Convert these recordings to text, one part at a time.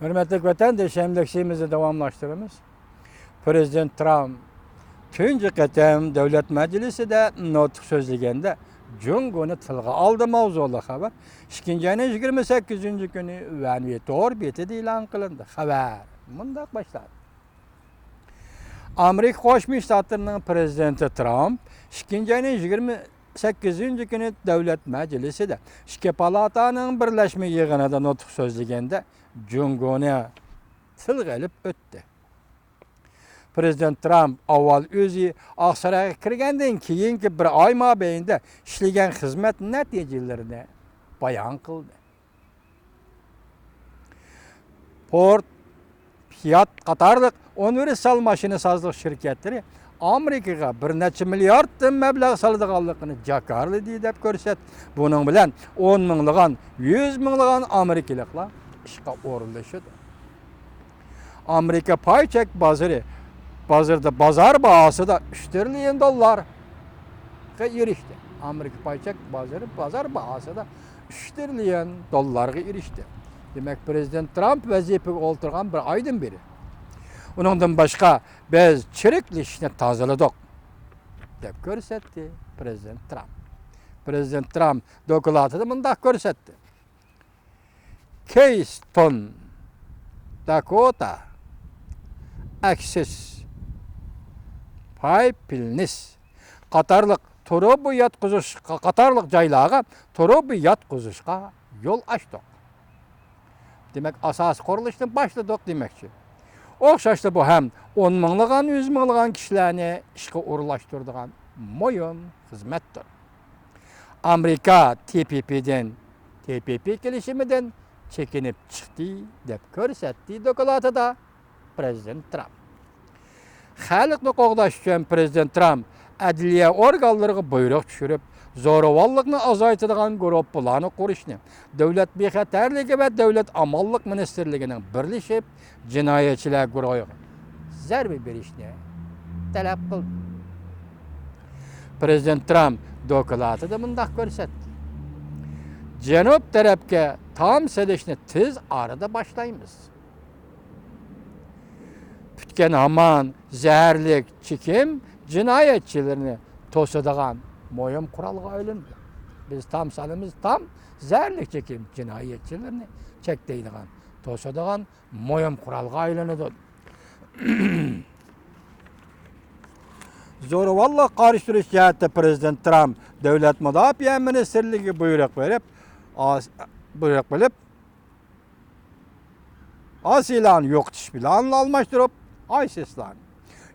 Hürmetli vatandaş, emlakçimizi devamlaştırırız. Prezident Trump tunji qatam Davlat Majlisida nutq so'zlaganda Jungoni tilga oldi mavzuli xabar 2-28 kuni Vanvitor betida e'lon qilindi. Xabar mundaq boshladi. Amerika Qo'shma Shtatlarining prezidenti Trump 2-28 kuni Davlat Majlisida ikki palataning birlashma yig'inida nutq so'zlaganda Jungoni tilga olib o'tdi. Prezident Trump avval o'zi Oqsaroyga kirgandan keyingi bir oy mobaynida ishlagan xizmat natijalarini bayon qildi. Ford, Fiat qatorliq universal mashinasozlik shirkatlari Amerikaga bir necha milliarddan mablag' soladiganligini jakarladi deb ko'rsatdi. Buning bilan 10 minglagan, 100 minglagan amerikaliklar ishga o'rinlashadi. Amerika paychek bozorda bozor bahası da $3 trilyon erişti. Amerika payçak bozor bahası da $3 trilyon erişti. Demek Prezident Trump vazifeye oturgan bir aydan beri. Onundan başka biz çirikli işini tazaladık deb ko'rsatdi Prezident Trump. Prezident Trump dokladida mundaq ko'rsatdi. Keystone, Dakota, Access Pipelines qatarlıq turubu yatqızış qatarlıq joylarga turubu yatqızışga yo'l açdık. Demek asas qurilishni başladık demekçi. O'xshashli bu ham 10 minglagan, 100 minglagan kishilarni ishga o'rinlashtiradigan mo'yin xizmatdir. Amerika TPP kelishimidan chekinib chiqdi deb ko'rsatdi dokladida Prezident Trump. Xalqni qo'g'dash uchun Prezident Trump adliya organlariga buyruq tushirib, zo'ravonlikni azaytadigan guruhlarni qurishni, Davlat bexatarligi va Davlat amonlik ministerligining birlashib jinoyatchilar guruhiga zarba berishni talab qildi. Prezident Trump dokladida mundaq ko'rsatdi. Janub tarafga tom selishni tez orada boshlaymiz. Pütken aman, zəhərlik, çekim cinayetçilerini to'sadigan mo'yin qurolga aylandi. Biz tam salimiz tam zəhərlik çekim cinayetçilerini cheklaydigan, to'sadigan mo'yin qurolga aylanadi. Zo'ravonlik qarshi turish jihatda Prezident Trump Davlat mudofaa ministerligi buyruq berib, Asilarni yo'qotish planini almashtirib, ISIS'larni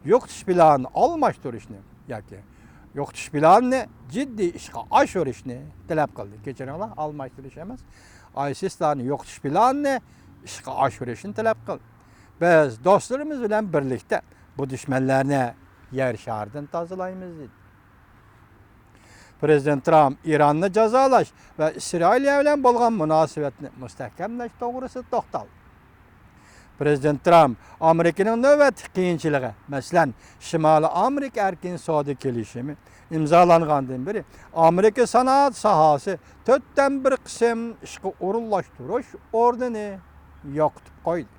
yo'qotish planini almashtirishni yoki yo'qotish planini jiddiy ishga oshirishni talab qildi. Kechiringlar, almashtirish emas, ISIS'larni yo'qotish planini ishga oshirishni talab qildi. Biz do'stlarimiz bilan birlikda bu dushmanlarni yer sharidan tozalaymiz dedi. Prezident Trump Iranni jazolash va Isroiliya bilan bo'lgan munosabatni mustahkamlash to'g'risida to'xtaldi. Prezident Trump Amerikaning navbatdagi qiyinchiligi, masalan, Shimoliy Amerika erkin savdo kelishimi imzolangandan beri Amerika sanoat sohasi 4dan 1 qism ishga o'rinlashtirish o'rnini yo'qotib qo'ydi.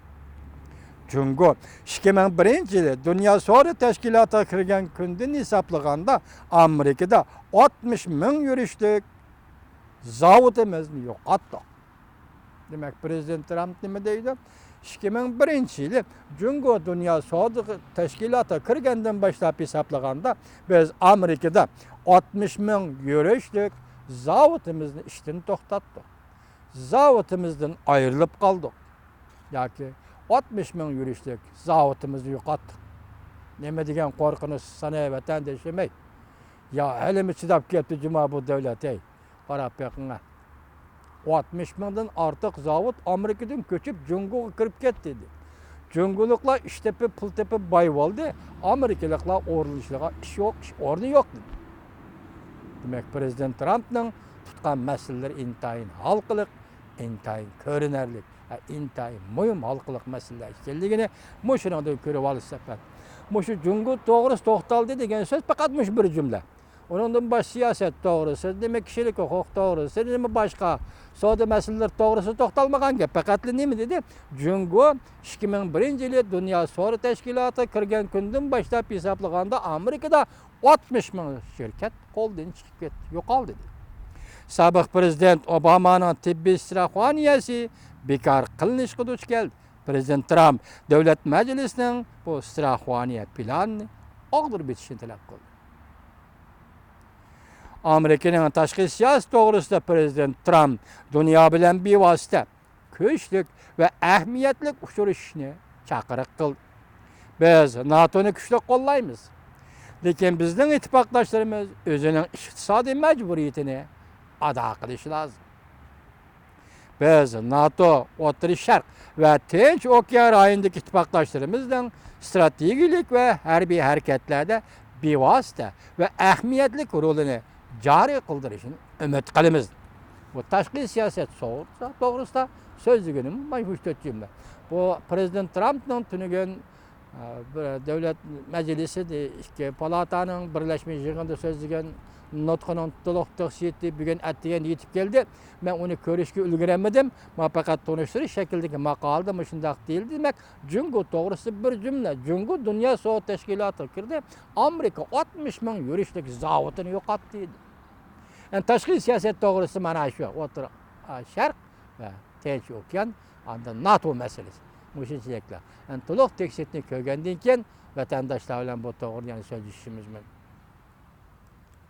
Jungo 2001-yili Dunyo savdo tashkilotiga kirgan kundan hisoblaganda Amerikada 60 ming yurishlik zavodimizni yo'qotdik. Demak, Prezident Trump nima deydi? 2001-yili Jungo Dunyo savdo tashkilotiga kirgandan boshlab hisoblaganda biz Amerikada 60 ming yurishlik zavodimizni ishdan to'xtatdik. Zavotimizdan ayrilib qoldik. Yoki 60 ming yurishlik zavodimizni yo'qotdik. Nima degan qo'rqinch sanay vatandoshim ey. Ya halimi chidab ketdi juma bu davlat ey. Qarab beqinga. 60 mingdan ortiq zavod Amerikadan ko'chib Jungoga kirib ketdi dedi. Jungoliklar ish tepib, pul tepib boy bo'ldi. Amerikaliklar o'rinlashlarga ish yo'q, ish o'rni yo'q dedi. Demak, Prezident Trumpning tutgan masalalar intayin halqiliq, intayin ko'rinarli, intayin muhim halqiliq masalalar ekanligini mushundan ko'rib olsak. Mushu Jungo to'g'risi to'xtaldi degan so'z faqat mush bir jumla. Onundan baş siyaset doğrusu, demek kişilik hukuk doğrusu, demek başka savdo meseleleri doğrusu to'xtalmagan gap. Faqat nima dedi? Jungo 2001-yili Dünya Savdo Teşkilatı kirgan kundan boshlab hisoblaganda Amerikada 60 ming şirket qo'ldan chiqib ketdi, yo'qoldi dedi. Sobiq prezident Obamaning tibbiy straxovaniyasi bekor qilinishga duch keldi. Prezident Trump davlat majlisining bu straxovaniya planini og'dirib bitishini talab qildi. Amerika'nın tashqi siyosati to'g'risida prezident Trump dunyo bilan bevosita, kuchli va ahamiyatli uchrashishni chaqiriq qildi. Biz NATO'ni kuchli qo'llaymiz. Lekin bizning ittifoqdoshlarimiz o'zining iqtisodiy majburiyatini ado qilishi lozim. Biz NATO, O'rta Sharq va Tinch okean rayonidagi ittifoqdoshlarimizni strategik va harbiy harakatlarda bevosita va ahamiyatli rolini joriy qildirishini umid qilamiz. Bu tashqi siyosat to'g'risida so'zliginim mana shu jumla. Bu prezident Trumpning tunigan davlat majlisi ikki palataning birlashma yig'inida so'zlagan nutqining to'liq tafsiri bugun atgan yetib keldi. Men uni ko'rishga ulgurmadim. Men faqat tanishtirish shaklidagi maqolada shunday deyildi. Demak, Jungo to'g'risida bir jumla. Jungo Dunyo savdo tashkiloti kirdi. Amerika 60 ming yurishlik zavodini yo'qotdi dedi. Yani tashqi siyosat to'g'risida mana shu O'rta Sharq va Tinch okean hamda NATO masalasi. Mushunchalik. Yani to'liq tekshirishni ko'rgandan keyin vatandoshlar bilan bu to'g'ri yani so'zlashishimiz mumkin.